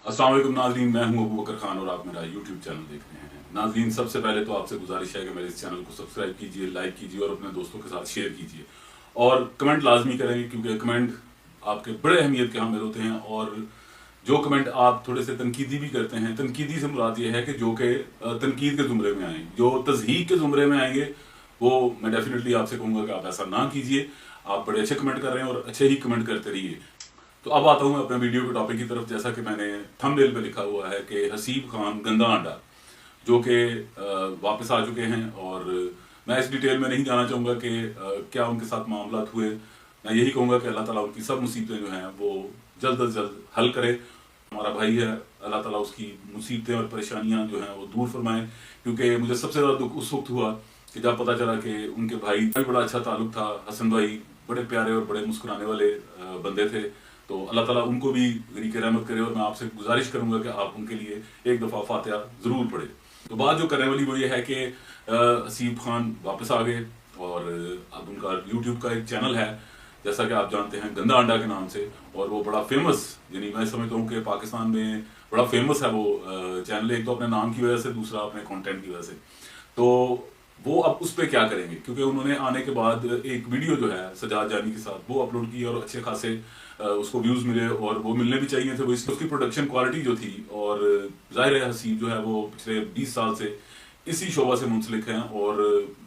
अस्सलाम वालेकुम नाज़रीन, मैं हूं अबू बकर खान और आप मेरा यूट्यूब चैनल देख रहे हैं। नाज़रीन, सबसे पहले तो आपसे गुजारिश है कि मेरे इस चैनल को सब्सक्राइब कीजिए, लाइक कीजिए और अपने दोस्तों के साथ शेयर कीजिए और कमेंट लाजमी करें, क्योंकि कमेंट आपके बड़े अहमियत के हामिल होते हैं। और जो कमेंट आप थोड़े से तनकीदी भी करते हैं, तनकीदी से मुराद ये है कि जो कि तनकीद के ज़ुमरे में आएँ, जो तज़हीक के ज़ुमरे में आएंगे वो मैं डेफिनेटली आपसे कहूँगा कि आप ऐसा ना कीजिए। आप बड़े अच्छे कमेंट कर रहे हैं और अच्छे ही कमेंट करते रहिए। तो अब आता हूँ अपने वीडियो के टॉपिक की तरफ। जैसा कि मैंने थंबनेल पे लिखा हुआ है कि हसीब खान गंदा अंडा, जो कि वापस आ चुके हैं, और मैं इस डिटेल में नहीं जाना चाहूँगा कि क्या उनके साथ मामला हुए। मैं यही कहूँगा कि अल्लाह ताला उनकी सब मुसीबतें जो हैं वो जल्द अज जल्द हल करे। हमारा भाई है, अल्लाह ताला उसकी मुसीबतें और परेशानियाँ जो हैं वो दूर फरमाएं। क्योंकि मुझे सबसे ज़्यादा दुख उस वक्त हुआ कि जब पता चला कि उनके भाई का बड़ा अच्छा ताल्लुक था। हसन भाई बड़े प्यारे और बड़े मुस्कुराने वाले बंदे थे। तो अल्लाह ताला उनको भी गरीक रहमत करे, और मैं आपसे गुजारिश करूंगा कि आप उनके लिए एक दफ़ा फातिहा ज़रूर पढ़े। तो बात जो करने वाली वो ये है कि हसीब खान वापस आ गए और अब उनका यूट्यूब का एक चैनल है, जैसा कि आप जानते हैं, गंदा अंडा के नाम से। और वो बड़ा फेमस, यानी मैं समझता हूँ कि पाकिस्तान में बड़ा फेमस है वो चैनल, एक तो अपने नाम की वजह से, दूसरा अपने कंटेंट की वजह से। तो वो अब उस पर क्या करेंगे, क्योंकि उन्होंने आने के बाद एक वीडियो जो है सजाद जानी के साथ वो अपलोड की और अच्छे खासे उसको व्यूज़ मिले, और वो मिलने भी चाहिए थे। वो इसकी उसकी प्रोडक्शन क्वालिटी जो थी, और ज़ाहिर है हसीब जो है वो पिछले 20 साल से इसी शोबा से मुंसलिक हैं और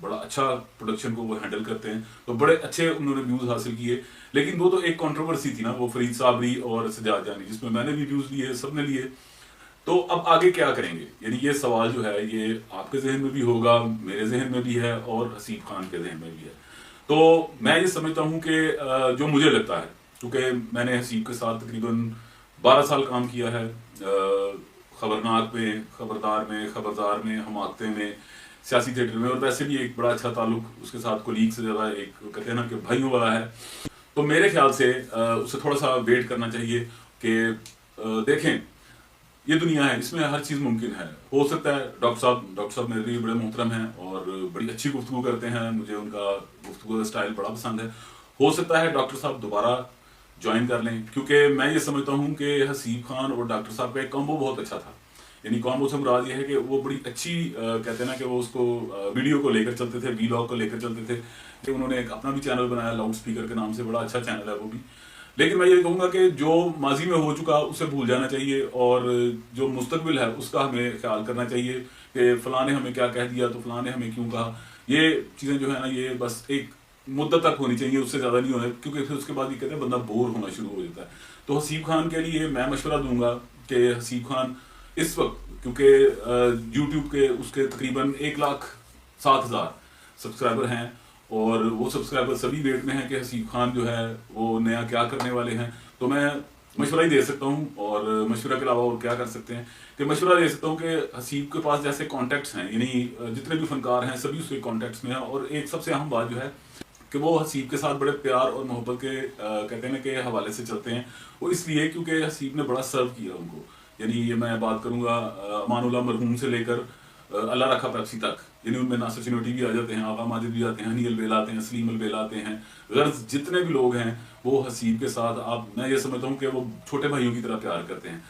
बड़ा अच्छा प्रोडक्शन को वो हैंडल करते हैं। तो बड़े अच्छे उन्होंने व्यूज़ हासिल किए। लेकिन वो तो एक कंट्रोवर्सी थी ना, वो फरीद साबरी और सजाद जानी, जिसमें मैंने भी व्यूज़ लिए, सब ने लिए। तो अब आगे क्या करेंगे, यानी ये सवाल जो है ये आपके जहन में भी होगा, मेरे जहन में भी है और हसीब खान के जहन में भी है। तो मैं ये समझता हूँ कि जो मुझे लगता है, क्योंकि मैंने हसीब के साथ तकरीबन 12 साल काम किया है, खबरनाक में, खबरदार में, हमाकते में, सियासी थिएटर में, और वैसे भी एक बड़ा अच्छा ताल्लुक उसके साथ कोलीग से ज़्यादा एक कहते हैं ना कि भाइयों वाला है। तो मेरे ख्याल से उसे थोड़ा सा वेट करना चाहिए कि देखें, ये दुनिया है, इसमें हर चीज़ मुमकिन है। हो सकता है डॉक्टर साहब मेरे लिए बड़े मोहतरम हैं और बड़ी अच्छी गुफ्तगू करते हैं, मुझे उनका गुफ्तगू का स्टाइल बड़ा पसंद है। हो सकता है डॉक्टर साहब दोबारा ज्वाइन कर लें, क्योंकि मैं ये समझता हूँ कि हसीब खान और डॉक्टर साहब का एक कॉम्बो बहुत अच्छा था। यानी कॉम्बो से मुराद ये है कि वो बड़ी अच्छी कहते हैं ना कि वो उसको वीडियो को लेकर चलते थे, वीलॉग को लेकर चलते थे। कि उन्होंने एक अपना भी चैनल बनाया लाउड स्पीकर के नाम से, बड़ा अच्छा चैनल है वो भी। लेकिन मैं ये कहूँगा कि जो माजी में हो चुका उसे भूल जाना चाहिए, और जो मुस्तकबिल है उसका हमें ख्याल करना चाहिए कि फलां ने हमें क्या कह दिया तो फलां ने हमें क्यों कहा। ये चीज़ें जो है ना, ये बस एक मुद्दत तक होनी चाहिए, उससे ज़्यादा नहीं होना, क्योंकि फिर उसके बाद ये कहते हैं बंदा बोर होना शुरू हो जाता है। तो हसीब खान के लिए मैं मशवरा दूंगा कि हसीब खान इस वक्त, क्योंकि यूट्यूब के उसके तकरीबन 1,07,000 सब्सक्राइबर हैं, और वो सब्सक्राइबर सभी वेट में हैं कि हसीब खान जो है वो नया क्या करने वाले हैं। तो मैं मशवरा ही दे सकता हूँ, और मशवरा के अलावा और क्या कर सकते हैं कि मशवरा दे सकता हूँ कि हसीब के पास जैसे कॉन्टैक्ट्स हैं, यानी जितने भी फनकार हैं सभी उसके कॉन्टैक्ट्स में हैं। और एक सबसे अहम बात जो है कि वो हसीब के साथ बड़े प्यार और मोहब्बत के कहते हैं ना के हवाले से चलते हैं। वो इसलिए क्योंकि हसीब ने बड़ा सर्व किया उनको। यानी ये मैं बात करूँगा अमानुल्लाह मरहूम से लेकर अल्लाह रखा पेप्सी तक, यानी उनमें नासिर चिनोटी भी आ जाते हैं, आगा माजिद भी आते हैं, हनी अलबेला आते हैं, सलीम अलबेला आते हैं, गर्ज जितने भी लोग हैं वो हसीब के साथ, आप मैं ये समझता हूँ कि वो छोटे भाइयों की तरह प्यार करते हैं।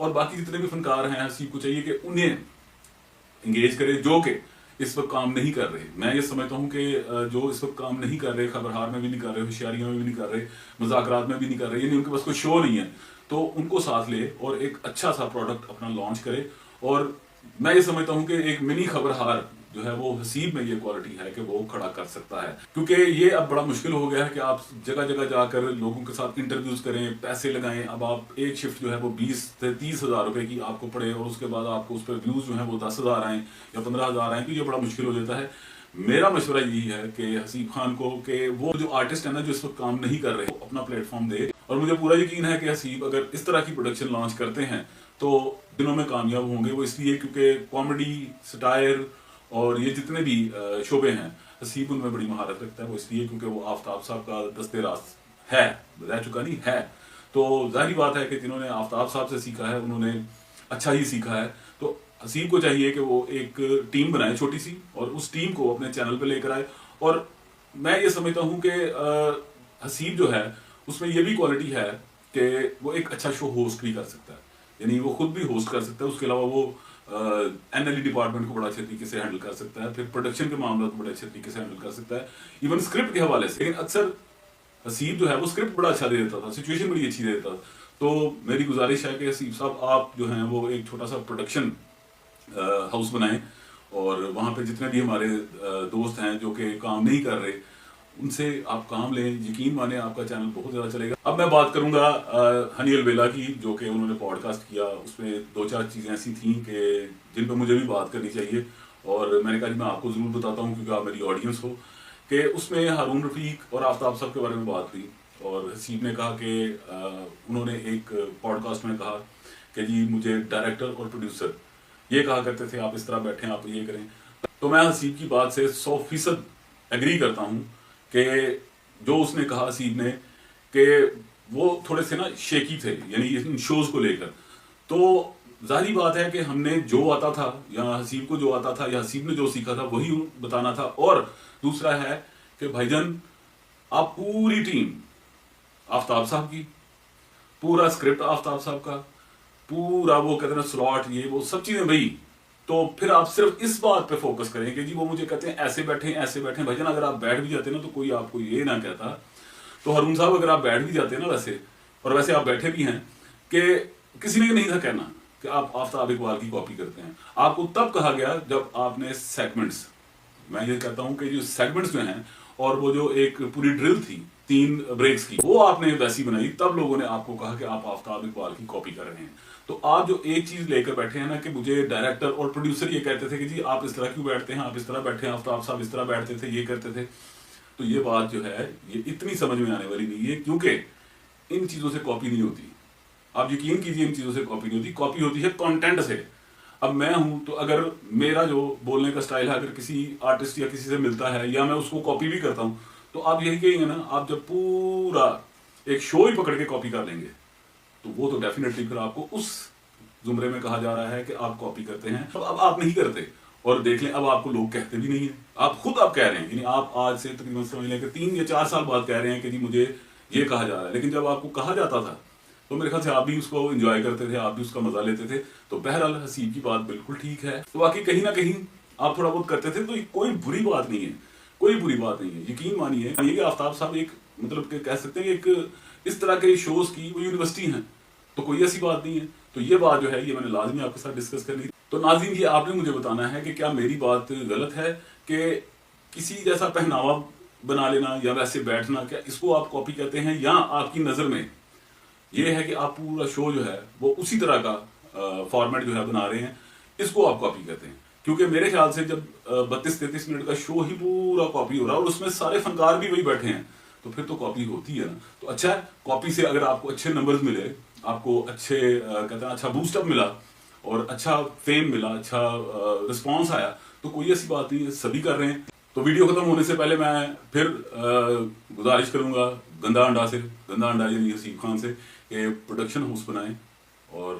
और बाकी जितने भी फनकार हैं, हसीब को चाहिए कि उन्हें इंगेज करे, जो कि इस वक्त काम नहीं कर रहे। मैं ये समझता हूँ कि जो इस वक्त काम नहीं कर रहे, खबरहार में भी नहीं कर रहे, होशियारियों में भी नहीं कर रहे, मजाकरात में भी नहीं कर रहे, यानी उनके पास कोई शो नहीं है, तो उनको साथ ले और एक अच्छा सा प्रोडक्ट अपना लॉन्च करे। और मैं ये समझता हूँ कि एक मिनी खबरहार जो है वो हसीब में ये क्वालिटी है कि वो खड़ा कर सकता है, क्योंकि ये अब बड़ा मुश्किल हो गया है कि आप जगह जगह जाकर लोगों के साथ इंटरव्यूज करें, पैसे लगाएं। अब आप एक शिफ्ट जो है वो 20 से 30 हज़ार रुपए की आपको पड़े, और उसके बाद आपको उस पर व्यूज जो है वो 10,000 आए या 15,000 आए, तो ये बड़ा मुश्किल हो जाता है। मेरा मशवरा यही है कि हसीब खान को कि वो जो आर्टिस्ट है ना जो इस वक्त काम नहीं कर रहे, वो अपना प्लेटफॉर्म दे। और मुझे पूरा यकीन है कि हसीब अगर इस तरह की प्रोडक्शन लॉन्च करते हैं तो दिनों में कामयाब होंगे। वो इसलिए क्योंकि कॉमेडी, सटायर और ये जितने भी शोबे हैं, हसीब उनमें बड़ी महारत रखता है। वो इसलिए क्योंकि वो आफ्ताब साहब का दस्ते रास है, रह चुका नहीं है। तो जाहिर बात है कि जिन्होंने आफ्ताब साहब से सीखा है उन्होंने अच्छा ही सीखा है। तो हसीब को चाहिए कि वो एक टीम बनाए छोटी सी, और उस टीम को अपने चैनल पे लेकर आए। और मैं ये समझता हूँ कि हसीब जो है उसमें ये भी क्वालिटी है कि वो एक अच्छा शो होस्ट भी कर सकता है। यानी वो खुद भी होस्ट कर सकता है, उसके अलावा वो एनएलई डिपार्टमेंट को बड़ा अच्छे तरीके से हैंडल कर सकता है, फिर प्रोडक्शन के मामलों को बड़े अच्छे तरीके से हैंडल कर सकता है, इवन स्क्रिप्ट के हवाले से। लेकिन अक्सर हसीब जो है वो स्क्रिप्ट बड़ा अच्छा दे देता था, सिचुएशन बड़ी अच्छी दे देता था। तो मेरी गुजारिश है कि हसीब साहब आप जो हैं वो एक छोटा सा प्रोडक्शन हाउस बनाएं, और वहाँ पे जितने भी हमारे दोस्त हैं जो कि काम नहीं कर रहे, उनसे आप काम लें, यकीन माने आपका चैनल बहुत ज़्यादा चलेगा। अब मैं बात करूंगा हनी अलवेला की, जो कि उन्होंने पॉडकास्ट किया, उसमें 2-4 चीज़ें ऐसी थीं कि जिन पर मुझे भी बात करनी चाहिए, और मैंने कहा कि मैं आपको ज़रूर बताता हूँ क्योंकि आप मेरी ऑडियंस हो, कि उसमें हारून रफ़ीक और आफ्ताब साहब के बारे में बात हुई, और हसीब ने कहा कि उन्होंने एक पॉडकास्ट में कहा कि जी मुझे डायरेक्टर और प्रोड्यूसर ये कहा करते थे आप इस तरह बैठें, आप ये करें। तो मैं हसीब की बात से 100% एग्री करता हूँ कि जो उसने कहा हसीब ने कि वो थोड़े से ना शेकी थे, यानी इन शोज़ को लेकर। तो जाहिर बात है कि हमने जो आता था, या हसीब को जो आता था, या हसीब ने जो सीखा था वही बताना था। और दूसरा है कि भाईजान आप पूरी टीम आफ्ताब साहब की, पूरा स्क्रिप्ट आफ्ताब साहब का, पूरा वो कहते हैं ना स्लॉट, ये वो सब चीजें भाई, तो फिर आप सिर्फ इस बात पे फोकस करें कि जी वो मुझे कहते हैं ऐसे बैठे भाईजान, अगर आप बैठ भी जाते ना तो कोई आपको ये ना कहता। तो हारून साहब अगर आप बैठ भी जाते ना वैसे, और वैसे आप बैठे भी हैं, कि किसी ने नहीं था कहना कि आप आफ्ताब इकबाल की कॉपी करते हैं। आपको तब कहा गया जब आपने सेगमेंट्स, मैं ये कहता हूं कि जो सेगमेंट्स जो हैं, और वो जो एक पूरी ड्रिल थी 3 ब्रेक्स की, वो आपने वैसी बनाई, तब लोगों ने आपको कहा कि आप आफ्ताब इकबाल की कॉपी कर रहे हैं। तो आप जो एक चीज लेकर बैठे हैं ना कि मुझे डायरेक्टर और प्रोड्यूसर ये कहते थे कि जी आप इस तरह क्यों बैठते हैं, आप इस तरह बैठे हैं, आफ्ताब साहब इस तरह बैठते थे, ये करते थे। तो ये बात जो है ये इतनी समझ में आने वाली नहीं है, क्योंकि इन चीजों से कॉपी नहीं होती। आप यकीन कीजिए, इन चीजों से कॉपी नहीं होती, कॉपी होती है कंटेंट से। अब मैं हूं तो अगर मेरा जो बोलने का स्टाइल है अगर किसी आर्टिस्ट या किसी से मिलता है, या मैं उसको कॉपी भी करता हूं, तो आप यही कहेंगे ना, आप जब पूरा एक शो ही पकड़ के कॉपी कर लेंगे तो वो तो डेफिनेटली फिर आपको उस जुमरे में कहा जा रहा है कि आप कॉपी करते हैं। तो अब आप नहीं करते, और देख लें अब आपको लोग कहते भी नहीं है, आप खुद आप कह रहे हैं, यानी आप आज से तकरीबन समझ लें कि 3 या 4 साल बाद कह रहे हैं कि जी मुझे ये कहा जा रहा है। लेकिन जब आपको कहा जाता था तो मेरे ख्याल से आप भी उसको एंजॉय करते थे, आप भी उसका मजा लेते थे। तो बहरहाल हसीब की बात बिल्कुल ठीक है, तो बाकी कहीं ना कहीं आप थोड़ा बहुत करते थे, तो कोई बुरी बात नहीं है, कोई बुरी बात नहीं है। यकीन मानिए कि आफ्ताब साहब एक मतलब कि कह सकते हैं एक इस तरह के शोज की वो यूनिवर्सिटी है, तो कोई ऐसी बात नहीं है। तो ये बात जो है ये मैंने लाजमी आपके साथ डिस्कस करनी। तो नाज़रीन ये आपने मुझे बताना है कि क्या मेरी बात गलत है कि किसी जैसा पहनावा बना लेना या वैसे बैठना, क्या इसको आप कॉपी कहते हैं, या आपकी नज़र में ये है कि आप पूरा शो जो है वो उसी तरह का फॉर्मेट जो है बना रहे हैं, इसको आप कॉपी कहते हैं? क्योंकि मेरे ख्याल से जब 32-33 मिनट का शो ही पूरा कॉपी हो रहा है और उसमें सारे फनकार भी वही बैठे हैं, तो फिर तो कॉपी होती है ना। तो अच्छा है, कॉपी से अगर आपको अच्छे नंबर्स मिले, आपको अच्छे कहते हैं अच्छा बूस्टअप मिला और अच्छा फेम मिला, अच्छा रिस्पॉन्स आया, तो कोई ऐसी बात नहीं है, सभी कर रहे हैं। तो वीडियो खत्म होने से पहले मैं फिर गुजारिश करूंगा गंदा अंडा यानी हसीब खान से कि प्रोडक्शन हाउस बनाएं और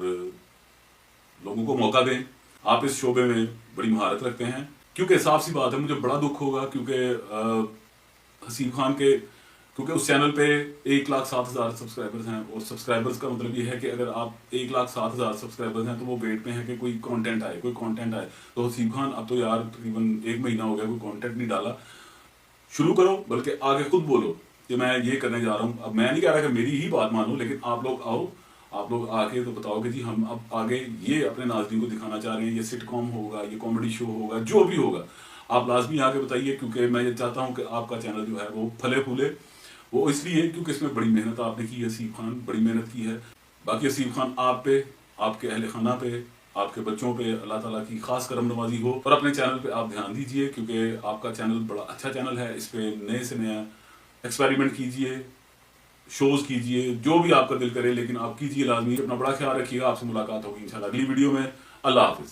लोगों को मौका दें। आप इस शोबे में बड़ी महारत रखते हैं, क्योंकि साफ सी बात है मुझे बड़ा दुख होगा क्योंकि हसीब खान के, क्योंकि उस चैनल पे 1,07,000 सब्सक्राइबर्स हैं, और सब्सक्राइबर्स का मतलब ये है कि अगर आप 1,07,000 सब्सक्राइबर्स हैं तो वो वेट में है कि कोई कंटेंट आए। तो हसीब खान अब तो यार तकरीबन 1 महीना हो गया कोई कंटेंट नहीं डाला। शुरू करो, बल्कि आगे खुद बोलो कि मैं ये करने जा रहा हूँ। अब मैं नहीं कह रहा कि मेरी ही बात मानो, लेकिन आप लोग आओ, आप लोग आके तो बताओ कि जी हम अब आगे ये अपने नाज़रीन को दिखाना चाह रहे हैं, ये सिटकॉम होगा, ये कॉमेडी शो होगा, जो भी होगा आप लाजमी आके बताइए, क्योंकि मैं ये चाहता हूँ कि आपका चैनल जो है वो फले फूले। वो इसलिए क्योंकि इसमें बड़ी मेहनत आपने की है, हसीब खान बड़ी मेहनत की है। बाकी हसीब खान आप पे, आपके अहल खाना पे, आपके बच्चों पे अल्लाह ताला की खास करम नवाजी हो, और अपने चैनल पे आप ध्यान दीजिए क्योंकि आपका चैनल बड़ा अच्छा चैनल है। इस पे नए से नया एक्सपेरिमेंट कीजिए, शोज कीजिए, जो भी आपका दिल करे, लेकिन आप कीजिए लाजमी। अपना बड़ा ख्याल रखिएगा, आपसे मुलाकात होगी इंशाल्लाह अगली वीडियो में। अल्लाह हाफिज।